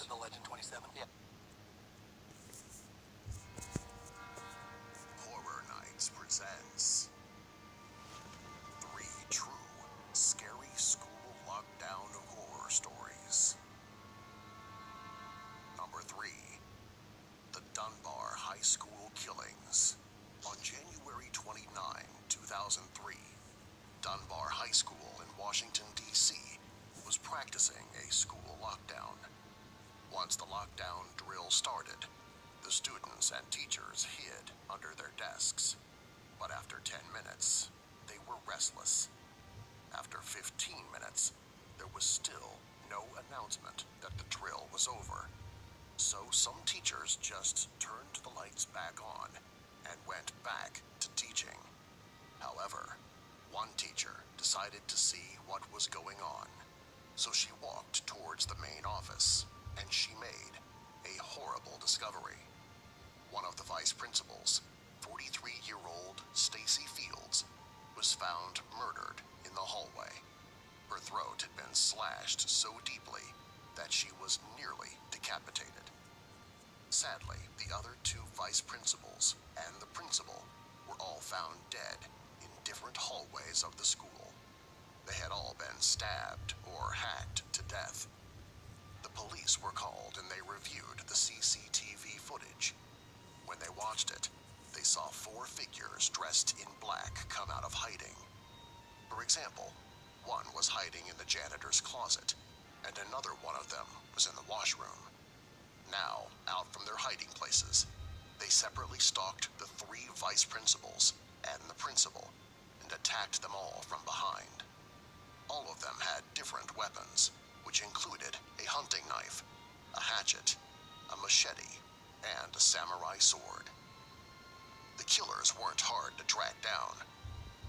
the Legend 27? Yeah. Horror Nights presents 3 true, scary school lockdown horror stories. Number 3, the Dunbar High School Killings. On January 29, 2003, Dunbar High School in Washington, D.C. was practicing a school lockdown. Once the lockdown drill started, the students and teachers hid under their desks. But after 10 minutes, they were restless. After 15 minutes, there was still no announcement that the drill was over. So some teachers just turned the lights back on and went back to teaching. However, one teacher decided to see what was going on. So she walked towards the main office, and she made a horrible discovery. One of the vice principals, 43-year-old Stacy Fields, was found murdered in the hallway. Her throat had been slashed so deeply that she was nearly decapitated. Sadly, the other 2 vice principals and the principal were all found dead in different hallways of the school. They had all been stabbed or hacked to death. The police were called and they reviewed the CCTV footage. When they watched it, they saw 4 figures dressed in black come out of hiding. For example, one was hiding in the janitor's closet, and another one of them was in the washroom. Now, out from their hiding places, they separately stalked the 3 vice principals and the principal and attacked them all from behind. All of them had different weapons, which included a hunting knife, a hatchet, a machete, and a samurai sword. The killers weren't hard to track down,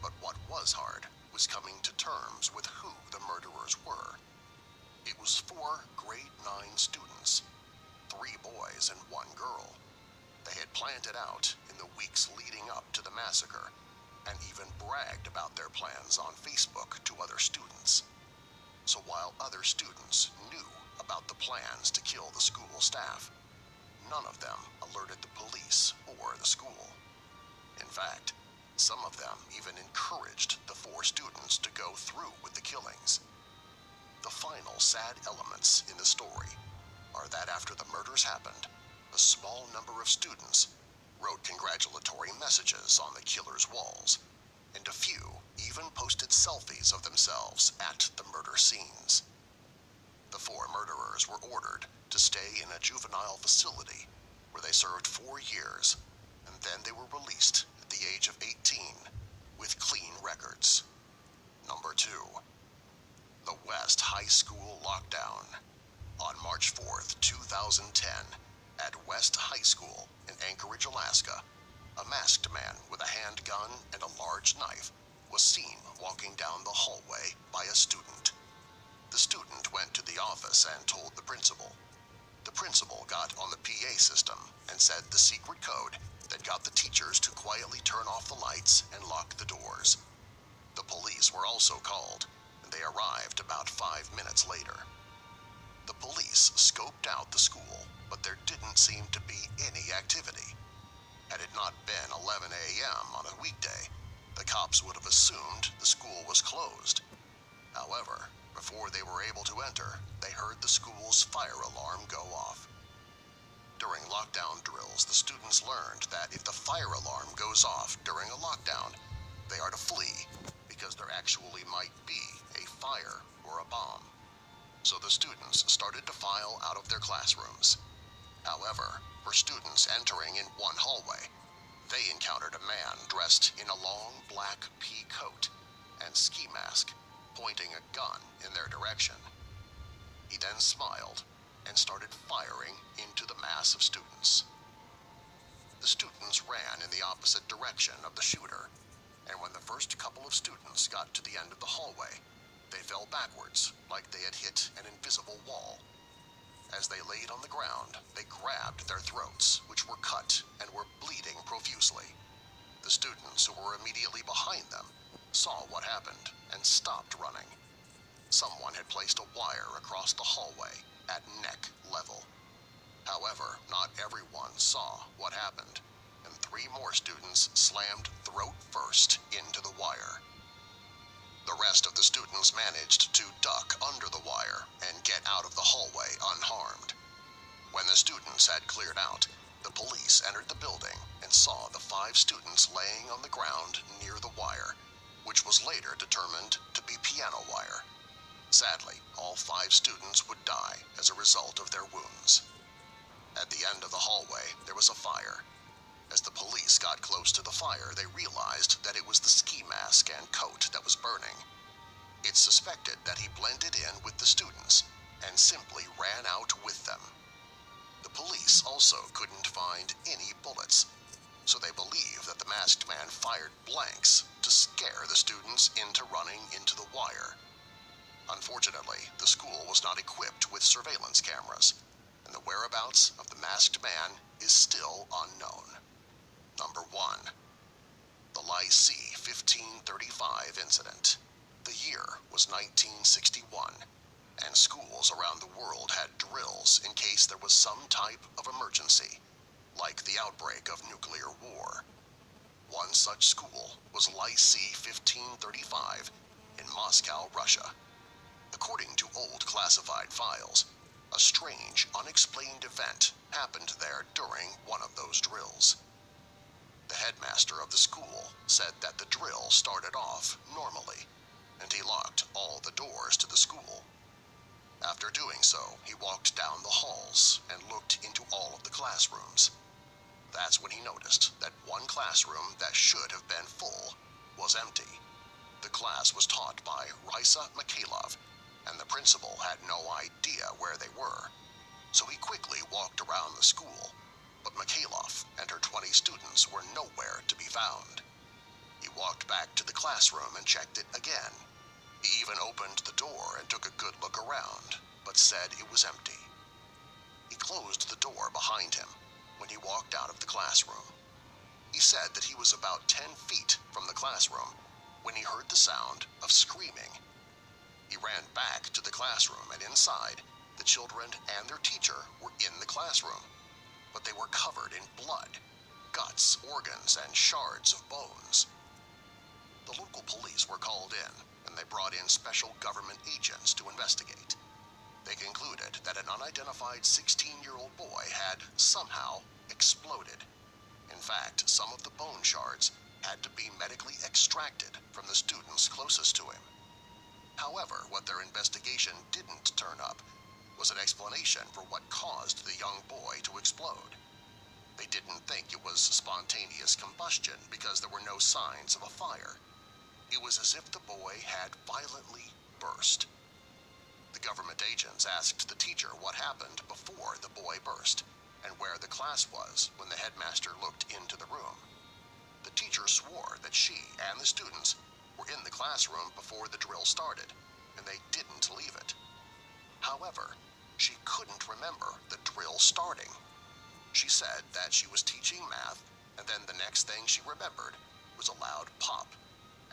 but what was hard was coming to terms with who the murderers were. It was 4 grade 9 students, 3 boys and 1 girl. They had planned it out in the weeks leading up to the massacre, and even bragged about their plans on Facebook to other students. So while other students knew about the plans to kill the school staff, none of them alerted the police or the school. In fact, some of them even encouraged the 4 students to go through with the killings. The final sad elements in the story are that after the murders happened, a small number of students wrote congratulatory messages on the killers' walls, and a few even posted selfies of themselves at the murder scenes. The 4 murderers were ordered to stay in a juvenile facility where they served 4 years, and then they were released at the age of 18 with clean records. Number 2. The West High School Lockdown. On March 4th, 2010, at West High School in Anchorage, Alaska, a masked man with a handgun and a large knife was seen walking down the hallway by a student. The student went to the office and told the principal. The principal got on the PA system and said the secret code that got the teachers to quietly turn off the lights and lock the doors. The police were also called, and they arrived about 5 minutes later. The police scoped out the school, but there didn't seem to be any activity. Had it not been 11 a.m. on a weekday, the cops would have assumed the school was closed. However, before they were able to enter, they heard the school's fire alarm go off. During lockdown drills, the students learned that if the fire alarm goes off during a lockdown, they are to flee because there actually might be a fire or a bomb. So the students started to file out of their classrooms. However, for students entering in one hallway, they encountered a man dressed in a long black pea coat and ski mask, pointing a gun in their direction. He then smiled and started firing into the mass of students. The students ran in the opposite direction of the shooter, and when the first couple of students got to the end of the hallway, they fell backwards like they had hit an invisible wall. As they laid on the ground, they grabbed their throats, which were cut and were bleeding profusely. The students who were immediately behind them saw what happened and stopped running. Someone had placed a wire across the hallway at neck level. However, not everyone saw what happened, and 3 more students slammed throat first into the wire. The rest of the students managed to duck under the wire and get out of the hallway unharmed. When the students had cleared out, the police entered the building and saw the 5 students laying on the ground near the wire, which was later determined to be piano wire. Sadly, all 5 students would die as a result of their wounds. At the end of the hallway, there was a fire. As the police got close to the fire, they realized that it was the ski mask and coat that was burning. It's suspected that he blended in with the students and simply ran out with them. The police also couldn't find any bullets, so they believe that the masked man fired blanks to scare the students into running into the wire. Unfortunately, the school was not equipped with surveillance cameras, and the whereabouts of the masked man is still unknown. Number 1. The Lycée 1535 incident. The year was 1961, and schools around the world had drills in case there was some type of emergency, like the outbreak of nuclear war. One such school was Lycée 1535 in Moscow, Russia. According to old classified files, a strange, unexplained event happened there during one of those drills. The headmaster of the school said that the drill started off normally, and he locked all the doors to the school. After doing so, he walked down the halls and looked into all of the classrooms. That's when he noticed that one classroom that should have been full was empty. The class was taught by Raisa Mikhailov, and the principal had no idea where they were. So he quickly walked around the school, but Mikhailov and her 20 students were nowhere to be found. He walked back to the classroom and checked it again. He even opened the door and took a good look around, but said it was empty. He closed the door behind him when he walked out of the classroom. He said that he was about 10 feet from the classroom when he heard the sound of screaming. He ran back to the classroom, and inside, the children and their teacher were in the classroom, but they were covered in blood, guts, organs, and shards of bones. The local police were called in, and they brought in special government agents to investigate. They concluded that an unidentified 16-year-old boy had somehow exploded. In fact, some of the bone shards had to be medically extracted from the students closest to him. However, what their investigation didn't turn up was an explanation for what caused the young boy to explode. They didn't think it was spontaneous combustion because there were no signs of a fire. It was as if the boy had violently burst. The government agents asked the teacher what happened before the boy burst, and where the class was when the headmaster looked into the room. The teacher swore that she and the students were in the classroom before the drill started, and they didn't leave it. However, she couldn't remember the drill starting. She said that she was teaching math, and then the next thing she remembered was a loud pop,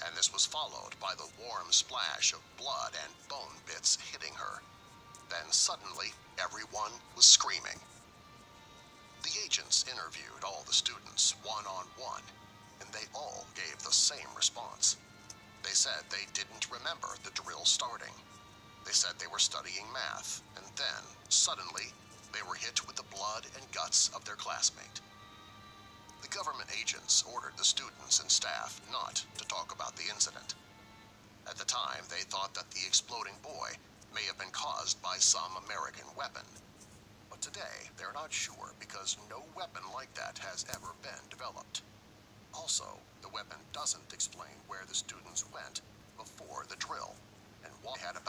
and this was followed by the warm splash of blood and bone bits hitting her. Then suddenly, everyone was screaming. The agents interviewed all the students one-on-one, and they all gave the same response. They said they didn't remember the drill starting. They said they were studying math, and then, suddenly, they were hit with the blood and guts of their classmate. The government agents ordered the students and staff not to talk about the incident. At the time, they thought that the exploding boy may have been caused by some American weapon. But today, they're not sure because no weapon like that has ever been developed. Also, the weapon doesn't explain where the students went before the drill and why they had about